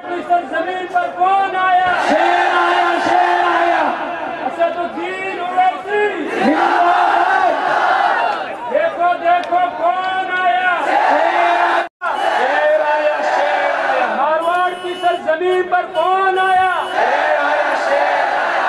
जमीन पर कौन आया? शेर आया, शेर आया। असदुद्दीन ओवैसी, जिंदाबाद। देखो देखो कौन आया? शेर आया, शेर आया। मारवाड़ की सरजमीन पर कौन आया? शेर आया, शेर आया।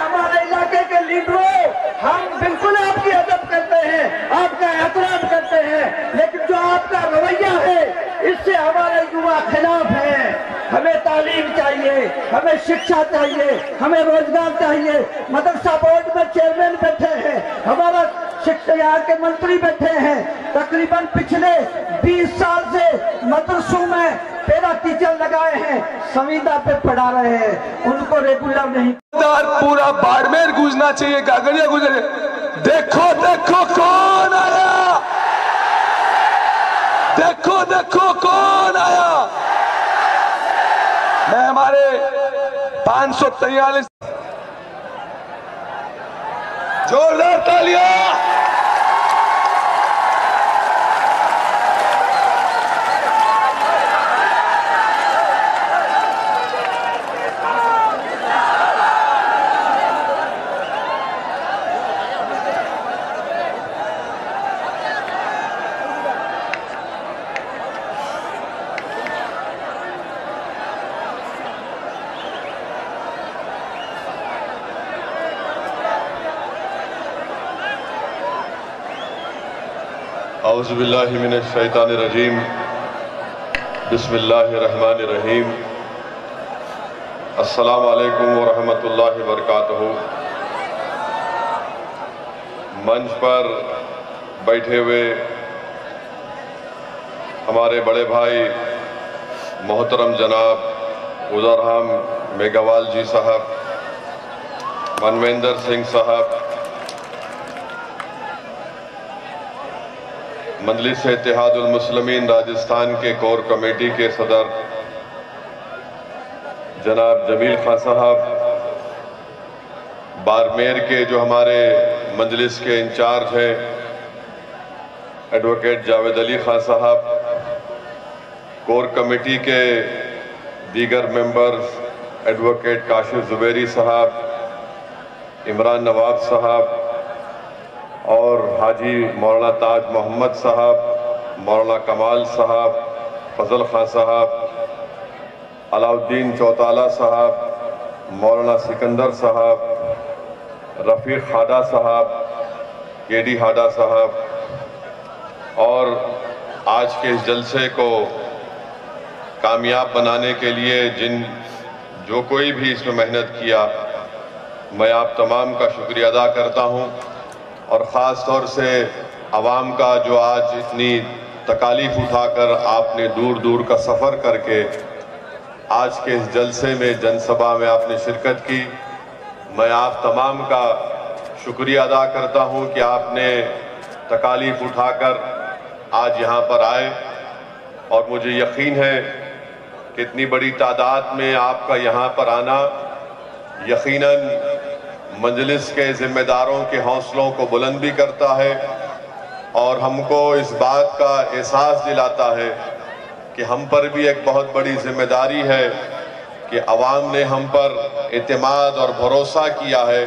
हमारे इलाके के लीडरों, हम बिल्कुल आपकी अदब करते हैं, आपका एहतराम करते हैं, लेकिन जो आपका रवैया है इससे हमारे युवा खिलाफ हैं। हमें तालीम चाहिए, हमें शिक्षा चाहिए, हमें रोजगार चाहिए। मदरसा बोर्ड में चेयरमैन बैठे हैं, हमारा शिक्षा यहाँ के मंत्री बैठे हैं। तकरीबन पिछले 20 साल से मदरसों में पैरा टीचर लगाए हैं, संविदा पे पढ़ा रहे हैं, उनको रेगुलर नहीं। पूरा बाड़मेर गूंजना चाहिए, कागड़िया गूंजने। देखो देखो कौन आया, देखो देखो कौन आया। मैं हमारे 543 जोरदार तालियां। औज़ुबिल्लाहि मिनश शैतानिर रजीम, बिस्मिल्लाहिर रहमानिर रहीम। अस्सलामु अलैकुम व रहमतुल्लाहि व बरकातुहू। मंच पर बैठे हुए हमारे बड़े भाई मोहतरम जनाब उज़रहम मेघवाल जी साहब, मनवेंद्र सिंह साहब, मजलिस इत्तेहादुल मुस्लिमीन राजस्थान के कोर कमेटी के सदर जनाब जमील खान साहब, बाड़मेर के जो हमारे मजलिस के इंचार्ज हैं एडवोकेट जावेद अली खान साहब, कोर कमेटी के दीगर मेंबर्स एडवोकेट काशिफ जुबैरी साहब, इमरान नवाब साहब और हाजी मौलाना ताज मोहम्मद साहब, मौलाना कमाल साहब, फजल खान साहब, अलाउद्दीन चौताला साहब, मौलाना सिकंदर साहब, रफ़ीक हाडा साहब, केडी हाडा साहब, और आज के इस जलसे को कामयाब बनाने के लिए जो कोई भी इसमें मेहनत किया, मैं आप तमाम का शुक्रिया अदा करता हूँ। और ख़ास तौर से आवाम का जो आज इतनी तकालीफ उठाकर आपने दूर दूर का सफ़र करके आज के इस जलसे में, जनसभा में आपने शिरकत की, मैं आप तमाम का शुक्रिया अदा करता हूं कि आपने तकालीफ उठाकर आज यहाँ पर आए। और मुझे यकीन है कि इतनी बड़ी तादाद में आपका यहाँ पर आना यकीनन मजलिस के जिम्मेदारों के हौसलों को बुलंद भी करता है और हमको इस बात का एहसास दिलाता है कि हम पर भी एक बहुत बड़ी जिम्मेदारी है कि अवाम ने हम पर एतमाद और भरोसा किया है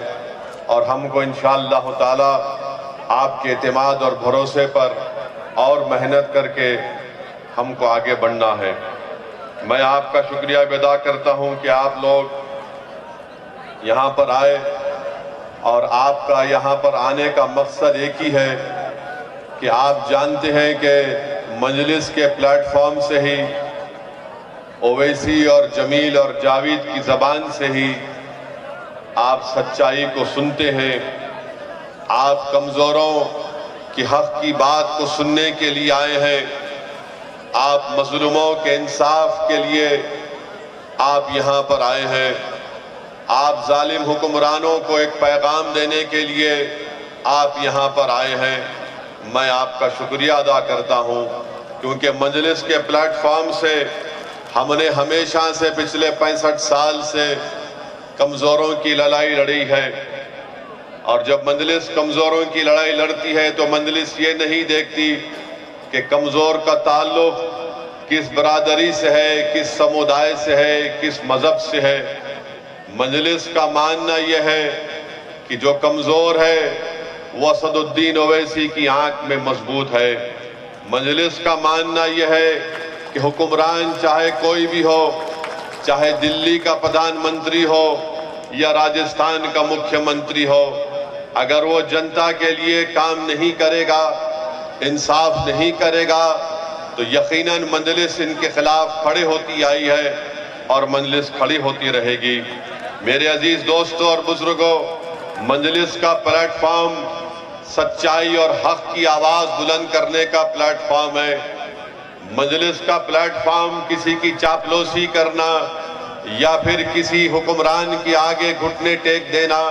और हमको इंशाअल्लाह ताला आपके एतमाद और भरोसे पर और मेहनत करके हमको आगे बढ़ना है। मैं आपका शुक्रिया अदा करता हूं कि आप लोग यहाँ पर आए और आपका यहाँ पर आने का मकसद एक ही है कि आप जानते हैं कि मजलिस के प्लेटफॉर्म से ही ओवैसी और जमील और जावेद की ज़बान से ही आप सच्चाई को सुनते हैं। आप कमज़ोरों की हक़ की बात को सुनने के लिए आए हैं। आप मज़लूमों के इंसाफ के लिए आप यहाँ पर आए हैं। आप जालिम हुक्मरानों को एक पैगाम देने के लिए आप यहाँ पर आए हैं। मैं आपका शुक्रिया अदा करता हूँ क्योंकि मजलिस के प्लेटफॉर्म से हमने हमेशा से पिछले 65 साल से कमज़ोरों की लड़ाई लड़ी है। और जब मजलिस कमज़ोरों की लड़ाई लड़ती है तो मजलिस ये नहीं देखती कि कमज़ोर का ताल्लुक किस बरादरी से है, किस समुदाय से है, किस मज़हब से है। मजलिस का मानना यह है कि जो कमज़ोर है वो असदुद्दीन ओवैसी की आंख में मजबूत है। मजलिस का मानना यह है कि हुक्मरान चाहे कोई भी हो, चाहे दिल्ली का प्रधानमंत्री हो या राजस्थान का मुख्यमंत्री हो, अगर वो जनता के लिए काम नहीं करेगा, इंसाफ नहीं करेगा, तो यकीनन मजलिस इनके खिलाफ खड़े होती आई है और मजलिस खड़ी होती रहेगी। मेरे अजीज दोस्तों और बुजुर्गों, मजलिस का प्लेटफॉर्म सच्चाई और हक की आवाज बुलंद करने का प्लेटफॉर्म है। मजलिस का प्लेटफॉर्म किसी की चापलूसी करना या फिर किसी हुक्मरान के आगे घुटने टेक देना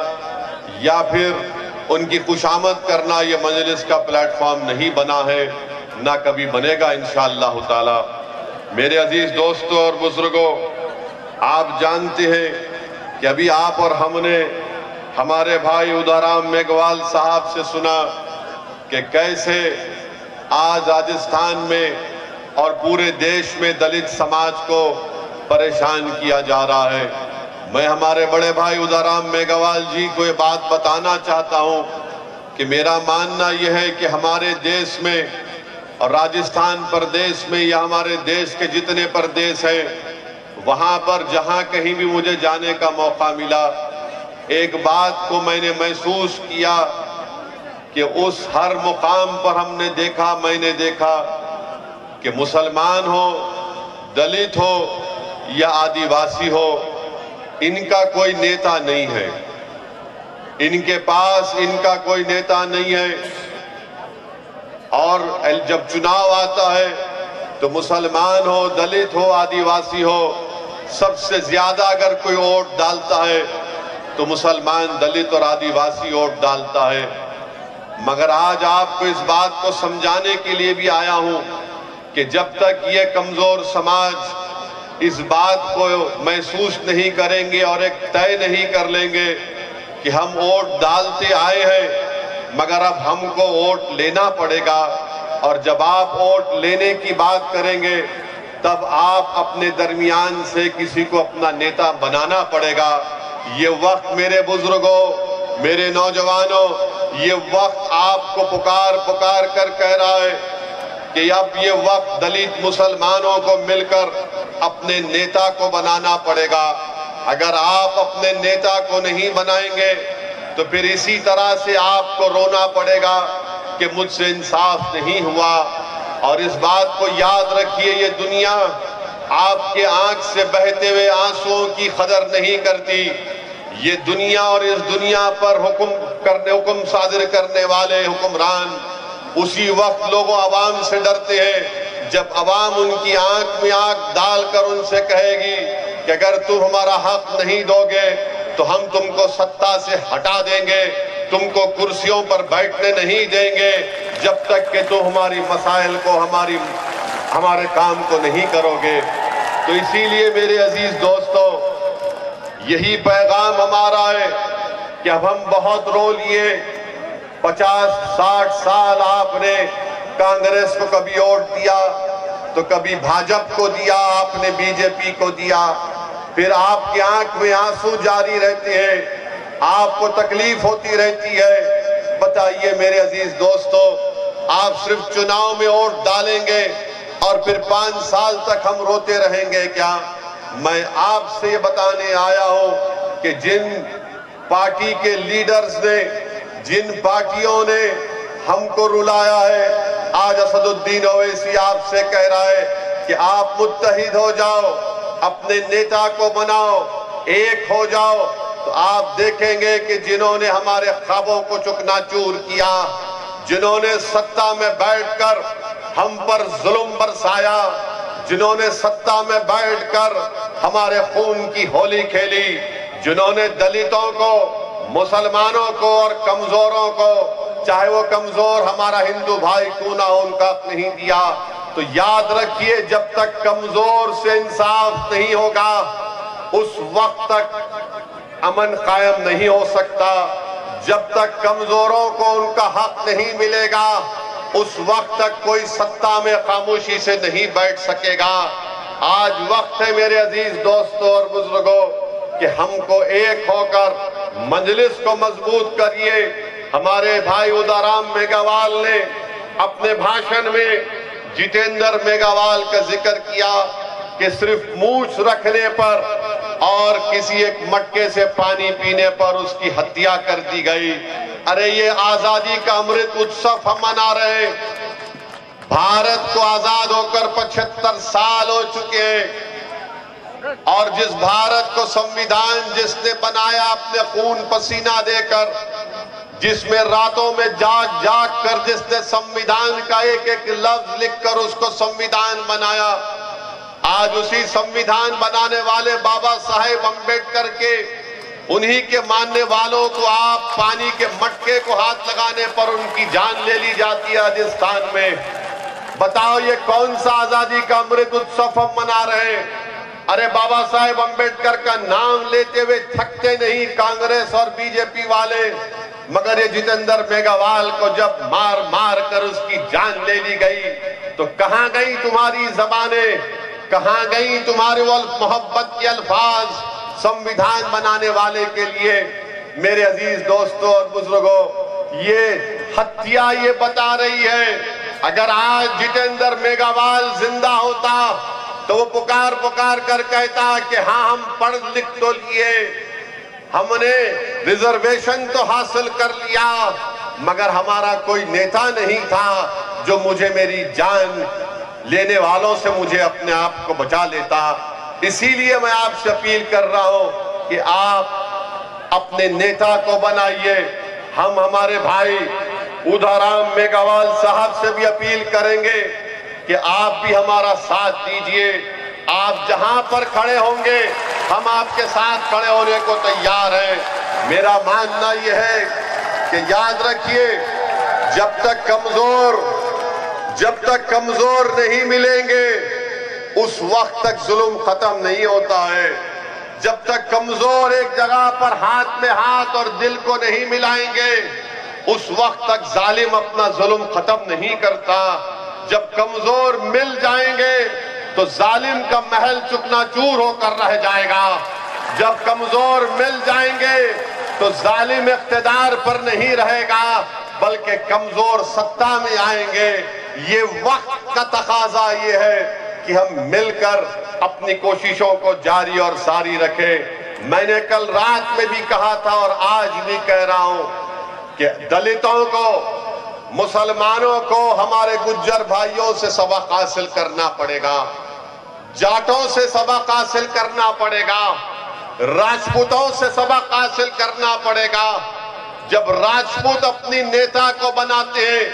या फिर उनकी खुशामद करना, यह मजलिस का प्लेटफॉर्म नहीं बना है, ना कभी बनेगा इंशाअल्लाह ताला। मेरे अजीज दोस्तों और बुजुर्गों, आप जानते हैं कि अभी आप और हमने हमारे भाई उदाराम मेघवाल साहब से सुना कि कैसे आज राजस्थान में और पूरे देश में दलित समाज को परेशान किया जा रहा है। मैं हमारे बड़े भाई उदाराम मेघवाल जी को ये बात बताना चाहता हूं कि मेरा मानना यह है कि हमारे देश में और राजस्थान प्रदेश में या हमारे देश के जितने प्रदेश हैं, वहां पर जहां कहीं भी मुझे जाने का मौका मिला, एक बात को मैंने महसूस किया कि उस हर मुकाम पर मैंने देखा कि मुसलमान हो, दलित हो या आदिवासी हो, इनका कोई नेता नहीं है, इनके पास इनका कोई नेता नहीं है। और जब चुनाव आता है तो मुसलमान हो, दलित हो, आदिवासी हो, सबसे ज्यादा अगर कोई वोट डालता है तो मुसलमान, दलित और आदिवासी वोट डालता है। मगर आज आपको इस बात को समझाने के लिए भी आया हूं कि जब तक ये कमजोर समाज इस बात को महसूस नहीं करेंगे और एक तय नहीं कर लेंगे कि हम वोट डालते आए हैं मगर अब हमको वोट लेना पड़ेगा, और जब आप वोट लेने की बात करेंगे तब आप अपने दरमियान से किसी को अपना नेता बनाना पड़ेगा। ये वक्त मेरे बुजुर्गों, मेरे नौजवानों, ये वक्त आपको पुकार पुकार कर कह रहा है कि अब ये वक्त दलित मुसलमानों को मिलकर अपने नेता को बनाना पड़ेगा। अगर आप अपने नेता को नहीं बनाएंगे तो फिर इसी तरह से आपको रोना पड़ेगा कि मुझसे इंसाफ नहीं हुआ। और इस बात को याद रखिए, ये दुनिया आपके आंख से बहते हुए आंसुओं की कदर नहीं करती। ये दुनिया और इस दुनिया पर हुक्म सादिर करने वाले हुक्मरान उसी वक्त लोगों अवाम से डरते हैं जब अवाम उनकी आंख में आंख डालकर उनसे कहेगी कि अगर तुम हमारा हक नहीं दोगे तो हम तुमको सत्ता से हटा देंगे, तुमको कुर्सियों पर बैठने नहीं देंगे जब तक कि तुम हमारी मसाइल को, हमारे काम को नहीं करोगे। तो इसीलिए मेरे अजीज दोस्तों, यही पैगाम हमारा है कि अब हम बहुत रो लिए। 50-60 साल आपने कांग्रेस को कभी वोट दिया तो कभी भाजपा को दिया, आपने बीजेपी को दिया, फिर आपकी आंख में आंसू जारी रहते हैं, आपको तकलीफ होती रहती है। बताइए मेरे अजीज दोस्तों, आप सिर्फ चुनाव में वोट डालेंगे और फिर 5 साल तक हम रोते रहेंगे क्या? मैं आपसे ये बताने आया हूं कि जिन पार्टी के लीडर्स ने, जिन पार्टियों ने हमको रुलाया है, आज असदुद्दीन ओवैसी आपसे कह रहा है कि आप मुत्तहिद हो जाओ, अपने नेता को बनाओ, एक हो जाओ। तो आप देखेंगे कि जिन्होंने हमारे ख्वाबों को चुकनाचूर किया, जिन्होंने सत्ता में बैठकर हम पर जुल्म बरसाया, जिन्होंने सत्ता में बैठकर हमारे खून की होली खेली, जिन्होंने दलितों को, मुसलमानों को और कमजोरों को, चाहे वो कमजोर हमारा हिंदू भाई क्यों ना हो, उनका नहीं दिया। तो याद रखिए, जब तक कमजोर से इंसाफ नहीं होगा उस वक्त तक अमन कायम नहीं हो सकता। जब तक कमजोरों को उनका हक नहीं मिलेगा उस वक्त तक कोई सत्ता में खामोशी से नहीं बैठ सकेगा। आज वक्त है मेरे अजीज दोस्तों और बुजुर्गों कि हमको एक होकर मजलिस को मजबूत करिए। हमारे भाई उदाराम मेघवाल ने अपने भाषण में जितेंद्र मेघवाल का जिक्र किया कि सिर्फ मूछ रखने पर और किसी एक मटके से पानी पीने पर उसकी हत्या कर दी गई। अरे ये आजादी का अमृत उत्सव हम मना रहे हैं। भारत को आजाद होकर 75 साल हो चुके हैं और जिस भारत को संविधान जिसने बनाया अपने खून पसीना देकर, जिसमें रातों में जाग जाग कर जिसने संविधान का एक एक लफ्ज लिखकर उसको संविधान बनाया, आज उसी संविधान बनाने वाले बाबा साहेब अम्बेडकर के उन्हीं के मानने वालों को आप पानी के मटके को हाथ लगाने पर उनकी जान ले ली जाती है राजस्थान में। बताओ ये कौन सा आजादी का अमृत उत्सव हम मना रहे हैं? अरे बाबा साहेब अम्बेडकर का नाम लेते हुए थकते नहीं कांग्रेस और बीजेपी वाले, मगर ये जितेंद्र मेघवाल को जब मार मार कर उसकी जान ले ली गई तो कहां गई तुम्हारी जबानें, कहां गई तुम्हारे वो मोहब्बत के अल्फाज संविधान बनाने वाले के लिए? मेरे अजीज दोस्तों और बुजुर्गों, ये हत्या ये बता रही है अगर आज जितेंद्र मेघवाल जिंदा होता तो वो पुकार पुकार कर कहता कि हाँ हम पढ़ लिख तो लिए, हमने रिजर्वेशन तो हासिल कर लिया, मगर हमारा कोई नेता नहीं था जो मुझे मेरी जान लेने वालों से मुझे अपने आप को बचा लेता। इसीलिए मैं आपसे अपील कर रहा हूं कि आप अपने नेता को बनाइए। हम हमारे भाई उदाराम मेघवाल साहब से भी अपील करेंगे कि आप भी हमारा साथ दीजिए। आप जहां पर खड़े होंगे हम आपके साथ खड़े होने को तैयार हैं। मेरा मानना यह है कि याद रखिए, जब तक कमजोर नहीं मिलेंगे उस वक्त तक जुल्म खत्म नहीं होता है। जब तक कमजोर एक जगह पर हाथ में हाथ और दिल को नहीं मिलाएंगे उस वक्त तक जालिम अपना जुल्म खत्म नहीं करता। जब कमजोर मिल जाएंगे तो जालिम का महल चुकनाचूर होकर रह जाएगा। जब कमजोर मिल जाएंगे तो जालिम इख्तिदार पर नहीं रहेगा बल्कि कमजोर सत्ता में आएंगे। ये वक्त का तकाजा ये है कि हम मिलकर अपनी कोशिशों को जारी और सारी रखें। मैंने कल रात में भी कहा था और आज भी कह रहा हूं कि दलितों को, मुसलमानों को, हमारे गुज्जर भाइयों से सबक हासिल करना पड़ेगा, जाटों से सबक हासिल करना पड़ेगा, राजपूतों से सबक हासिल करना पड़ेगा। जब राजपूत अपनी नेता को बनाते हैं,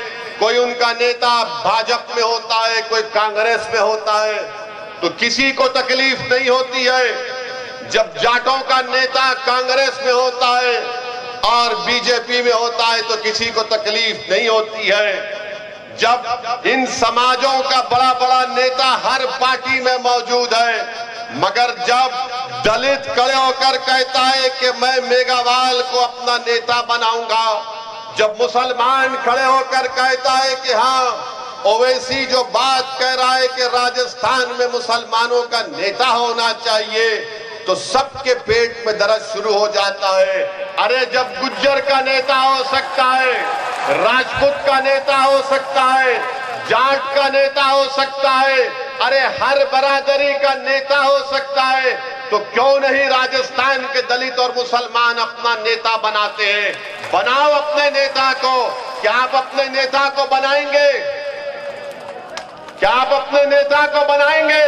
कोई उनका नेता भाजपा में होता है, कोई कांग्रेस में होता है, तो किसी को तकलीफ नहीं होती है। जब जाटों का नेता कांग्रेस में होता है और बीजेपी में होता है तो किसी को तकलीफ नहीं होती है। जब इन समाजों का बड़ा बड़ा नेता हर पार्टी में मौजूद है, मगर जब दलित खड़े होकर कहता है कि मैं मेघवाल को अपना नेता बनाऊंगा, जब मुसलमान खड़े होकर कहता है कि हाँ ओवैसी जो बात कह रहा है कि राजस्थान में मुसलमानों का नेता होना चाहिए, तो सबके पेट में दर्द शुरू हो जाता है। अरे जब गुज्जर का नेता हो सकता है, राजपूत का नेता हो सकता है, जाट का नेता हो सकता है, अरे हर बरादरी का नेता हो सकता है, तो क्यों नहीं राजस्थान के दलित और मुसलमान अपना नेता बनाते हैं? बनाओ अपने नेता को। क्या आप अपने नेता को बनाएंगे? क्या आप अपने नेता को बनाएंगे?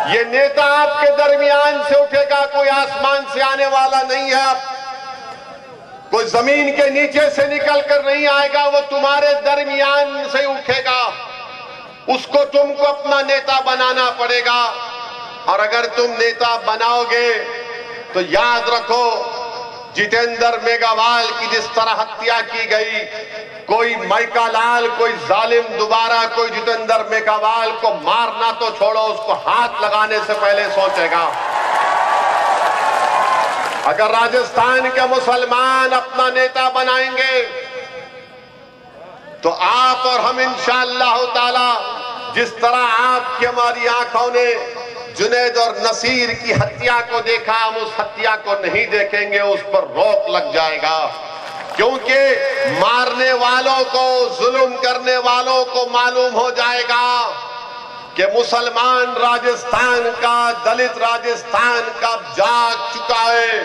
ये नेता आपके दरमियान से उठेगा, कोई आसमान से आने वाला नहीं है, कोई जमीन के नीचे से निकल कर नहीं आएगा, वो तुम्हारे दरमियान से उठेगा। उसको तुमको अपना नेता बनाना पड़ेगा। और अगर तुम नेता बनाओगे तो याद रखो, जितेंद्र मेघवाल की जिस तरह हत्या की गई, कोई मैकालाल, कोई जालिम दोबारा कोई जितेंद्र मेघवाल को मारना तो छोड़ो, उसको हाथ लगाने से पहले सोचेगा। अगर राजस्थान के मुसलमान अपना नेता बनाएंगे तो आप और हम इंशाअल्लाह ताला, जिस तरह आपकी हमारी आंखों ने जुनैद और नसीर की हत्या को देखा, हम उस हत्या को नहीं देखेंगे, उस पर रोक लग जाएगा। क्योंकि मारने वालों को, जुल्म करने वालों को मालूम हो जाएगा कि मुसलमान राजस्थान का, दलित राजस्थान का जाग चुका है।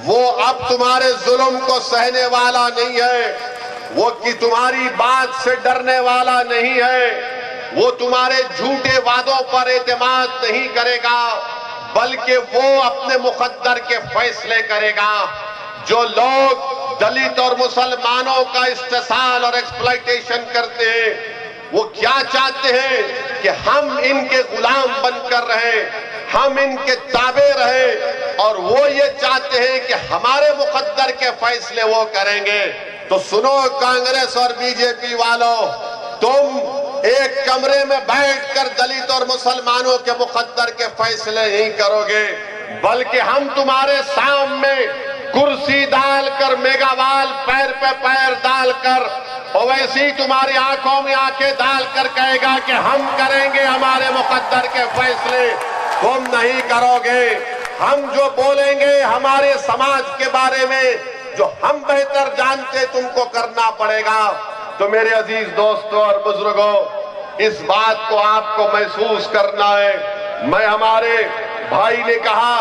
वो अब तुम्हारे जुल्म को सहने वाला नहीं है, वो कि तुम्हारी बात से डरने वाला नहीं है, वो तुम्हारे झूठे वादों पर एतमाद नहीं करेगा, बल्कि वो अपने मुकद्दर के फैसले करेगा। जो लोग दलित और मुसलमानों का इस्तेसाल और एक्सप्लॉयटेशन करते हैं, वो क्या चाहते हैं कि हम इनके गुलाम बनकर रहे, हम इनके ताबे रहे, और वो ये चाहते हैं कि हमारे मुकद्दर के फैसले वो करेंगे। तो सुनो कांग्रेस और बीजेपी वालों, तुम एक कमरे में बैठकर दलित और मुसलमानों के मुकद्दर के फैसले नहीं करोगे, बल्कि हम तुम्हारे सामने कुर्सी डालकर, मेगावाल पैर पे पैर डालकर, ओवैसी तुम्हारी आंखों में आंखें डालकर कहेगा कि हम करेंगे हमारे मुकद्दर के फैसले, तुम नहीं करोगे। हम जो बोलेंगे हमारे समाज के बारे में, जो हम बेहतर जानते, तुमको करना पड़ेगा। तो मेरे अजीज दोस्तों और बुजुर्गों, इस बात को आपको महसूस करना है। मैं, हमारे भाई ने कहा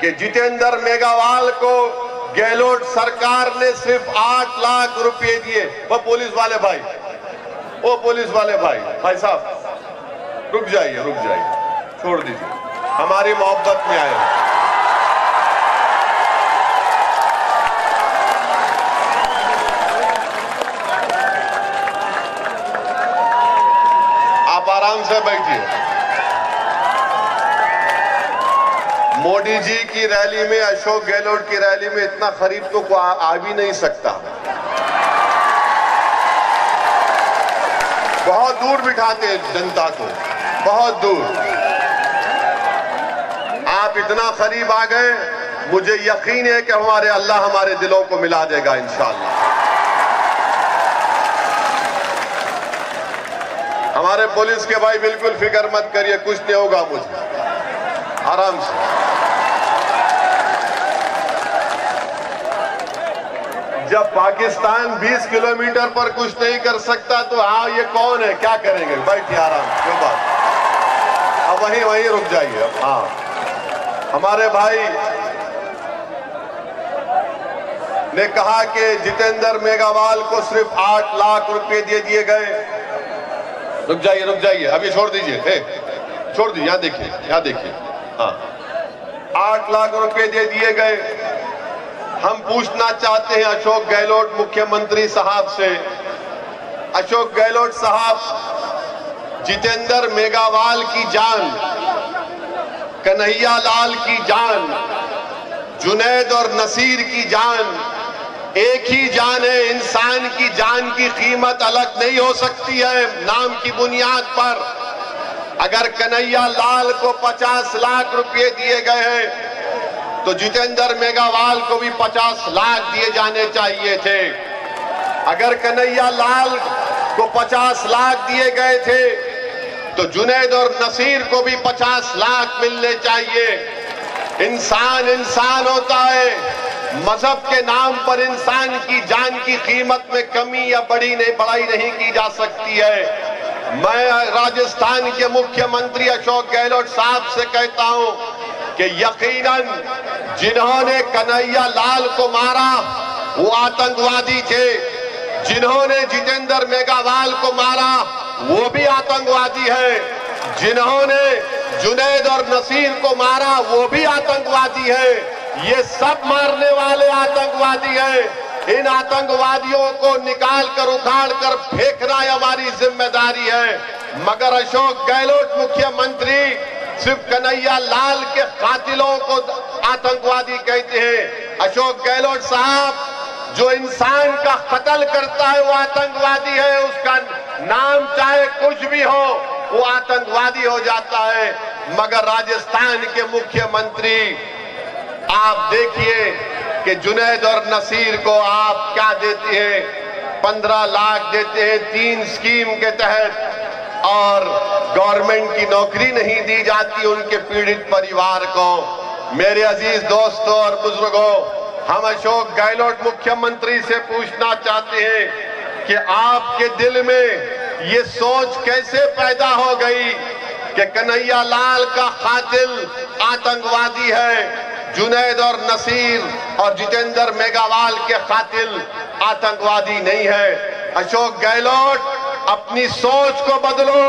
कि जितेंद्र मेघवाल को गहलोत सरकार ने सिर्फ 8 लाख रुपए दिए। वो पुलिस वाले भाई, वो पुलिस वाले भाई साहब, रुक जाइए, छोड़ दीजिए, हमारी मोहब्बत में आए। आप आराम से बैठिए। मोदी जी की रैली में, अशोक गहलोत की रैली में इतना खरीब तो आ भी नहीं सकता। बहुत दूर बिठाते हैं जनता को, बहुत दूर। आप इतना करीब आ गए, मुझे यकीन है कि हमारे अल्लाह हमारे दिलों को मिला देगा इंशाअल्लाह। हमारे पुलिस के भाई बिल्कुल फिक्र मत करिए, कुछ नहीं होगा मुझे, आराम से। जब पाकिस्तान 20 किलोमीटर पर कुछ नहीं कर सकता तो हाँ, ये कौन है, क्या करेंगे? बैठिए आराम, क्यों बात, अब वहीं रुक जाइए। हाँ, हमारे भाई ने कहा कि जितेंद्र मेघवाल को सिर्फ 8 लाख रुपए दे दिए गए। रुक जाइए, अभी छोड़ दीजिए, छोड़ दीजिए, यहाँ देखिए, हाँ, 8 लाख रुपए दे दिए गए। हम पूछना चाहते हैं अशोक गहलोत मुख्यमंत्री साहब से, अशोक गहलोत साहब, जितेंद्र मेघवाल की जान, कन्हैया लाल की जान, जुनैद और नसीर की जान एक ही जान है। इंसान की जान की कीमत अलग नहीं हो सकती है नाम की बुनियाद पर। अगर कन्हैया लाल को 50 लाख रुपए दिए गए हैं तो जितेंद्र मेघवाल को भी 50 लाख दिए जाने चाहिए थे। अगर कन्हैया लाल को 50 लाख दिए गए थे तो जुनैद और नसीर को भी 50 लाख मिलने चाहिए। इंसान होता है, मजहब के नाम पर इंसान की जान की कीमत में कमी या बढ़ाई नहीं की जा सकती है। मैं राजस्थान के मुख्यमंत्री अशोक गहलोत साहब से कहता हूं कि यकीनन जिन्होंने कन्हैया लाल को मारा वो आतंकवादी थे, जिन्होंने जितेंद्र मेघवाल को मारा वो भी आतंकवादी है, जिन्होंने जुनैद और नसीर को मारा वो भी आतंकवादी है। ये सब मारने वाले आतंकवादी हैं। इन आतंकवादियों को निकाल कर, उखाड़ कर फेंकना हमारी जिम्मेदारी है। मगर अशोक गहलोत मुख्यमंत्री सिर्फ कन्हैया लाल के कातिलों को आतंकवादी कहते हैं। अशोक गहलोत साहब, जो इंसान का कत्ल करता है वो आतंकवादी है, उसका नाम चाहे कुछ भी हो वो आतंकवादी हो जाता है। मगर राजस्थान के मुख्यमंत्री आप देखिए कि जुनैद और नसीर को आप क्या देते हैं, 15 लाख देते हैं 3 स्कीम के तहत, और गवर्नमेंट की नौकरी नहीं दी जाती उनके पीड़ित परिवार को। मेरे अजीज दोस्तों और बुजुर्गों, हम अशोक गहलोत मुख्यमंत्री से पूछना चाहते हैं कि आपके दिल में ये सोच कैसे पैदा हो गई कि कन्हैया लाल का कातिल आतंकवादी है, जुनैद और नसीर और जितेंद्र मेघवाल के कातिल आतंकवादी नहीं है। अशोक गहलोत, अपनी सोच को बदलो।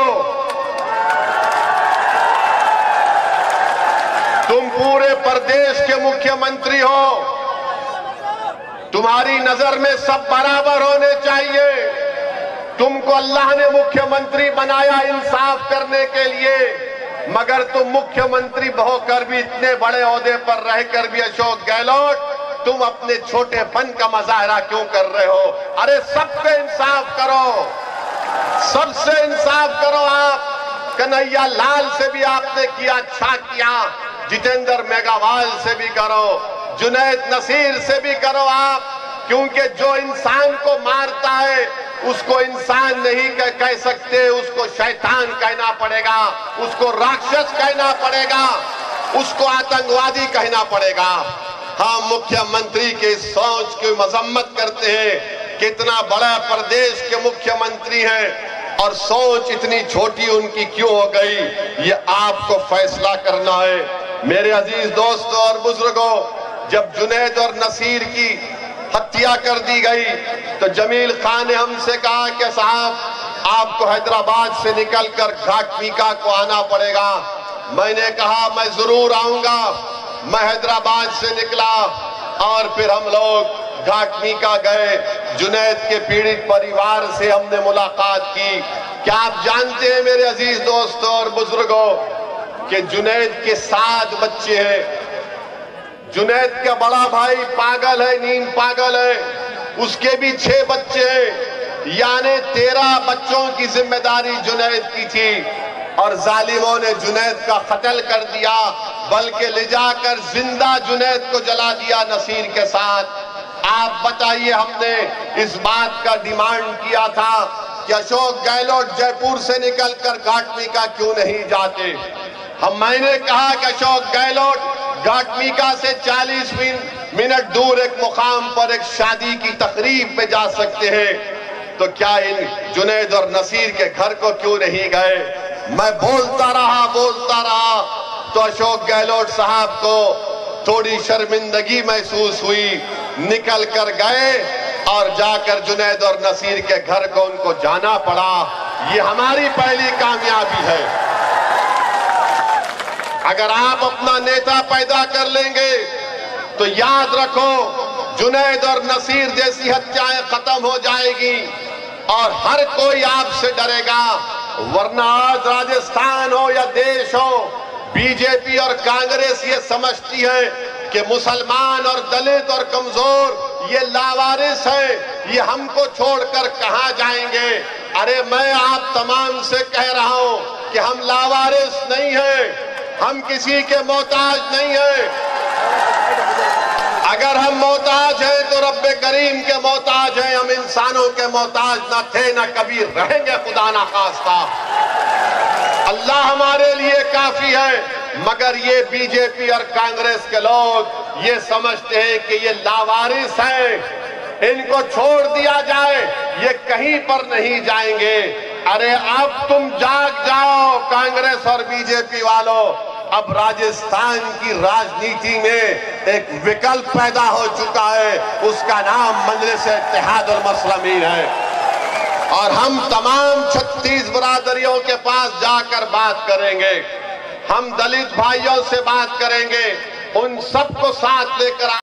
तुम पूरे प्रदेश के मुख्यमंत्री हो, तुम्हारी नजर में सब बराबर होने चाहिए। तुमको अल्लाह ने मुख्यमंत्री बनाया इंसाफ करने के लिए, मगर तुम मुख्यमंत्री होकर भी, इतने बड़े ओहदे पर रहकर भी अशोक गहलोत, तुम अपने छोटेपन का मुजाहरा क्यों कर रहे हो? अरे सबसे इंसाफ करो, सबसे इंसाफ करो। आप कन्हैया लाल से भी आपने किया, अच्छा किया, जितेंद्र मेघवाल से भी करो, जुनैद नसीर से भी करो आप, क्योंकि जो इंसान को मारता है उसको इंसान नहीं कह सकते, उसको शैतान कहना पड़ेगा, उसको राक्षस कहना पड़ेगा, उसको आतंकवादी कहना पड़ेगा। हम मुख्यमंत्री की सोच की मजम्मत करते हैं, कितना बड़ा प्रदेश के मुख्यमंत्री हैं और सोच इतनी छोटी उनकी क्यों हो गई, ये आपको फैसला करना है। मेरे अजीज दोस्तों और बुजुर्गों, जब जुनैद और नसीर की हत्या कर दी गई तो जमील खान ने हमसे कहा कि साहब आपको हैदराबाद से निकलकर घाटमीका को आना पड़ेगा। मैंने कहा मैं जरूर आऊंगा। मैं हैदराबाद से निकला और फिर हम लोग घाटमीका गए, जुनैद के पीड़ित परिवार से हमने मुलाकात की। क्या आप जानते हैं मेरे अजीज दोस्तों और बुजुर्गों कि जुनैद के 7 बच्चे हैं। जुनैद का बड़ा भाई पागल है, नींद पागल है, उसके भी 6 बच्चे हैं, यानी 13 बच्चों की जिम्मेदारी जुनैद की थी और जालिमों ने जुनैद का कत्ल कर दिया, बल्कि ले जाकर जिंदा जुनैद को जला दिया नसीर के साथ। आप बताइए, हमने इस बात का डिमांड किया था कि अशोक गहलोत जयपुर से निकलकर घाटमीका क्यों नहीं जाते। मैंने कहा कि अशोक गहलोत घाटमीका से 40 मिनट दूर एक मुकाम पर एक शादी की तकरीब में जा सकते हैं, तो क्या इन जुनैद और नसीर के घर को क्यों नहीं गए? मैं बोलता रहा तो अशोक गहलोत साहब को थोड़ी शर्मिंदगी महसूस हुई, निकल कर गए और जाकर जुनैद और नसीर के घर को उनको जाना पड़ा। ये हमारी पहली कामयाबी है। अगर आप अपना नेता पैदा कर लेंगे तो याद रखो, जुनैद और नसीर जैसी हत्याएं खत्म हो जाएगी और हर कोई आपसे डरेगा। वरना आज राजस्थान हो या देश हो, बीजेपी और कांग्रेस ये समझती है कि मुसलमान और दलित और कमजोर ये लावारिस है, ये हमको छोड़कर कहां जाएंगे। अरे मैं आप तमाम से कह रहा हूं कि हम लावारिस नहीं हैं, हम किसी के मोहताज नहीं हैं। अगर हम मोहताज हैं तो रब्बे करीम के मोहताज हैं, हम इंसानों के मोहताज न थे न कभी रहेंगे, खुदा ना खास्ता। अल्लाह हमारे लिए काफी है, मगर ये बीजेपी और कांग्रेस के लोग ये समझते हैं कि ये लावारिस हैं, इनको छोड़ दिया जाए, ये कहीं पर नहीं जाएंगे। अरे अब तुम जाग जाओ कांग्रेस और बीजेपी वालों, अब राजस्थान की राजनीति में एक विकल्प पैदा हो चुका है, उसका नाम मजलिस-ए-इत्तेहाद और मुस्लिमीन है। और हम तमाम 36 बरादरियों के पास जाकर बात करेंगे, हम दलित भाइयों से बात करेंगे, उन सबको साथ लेकर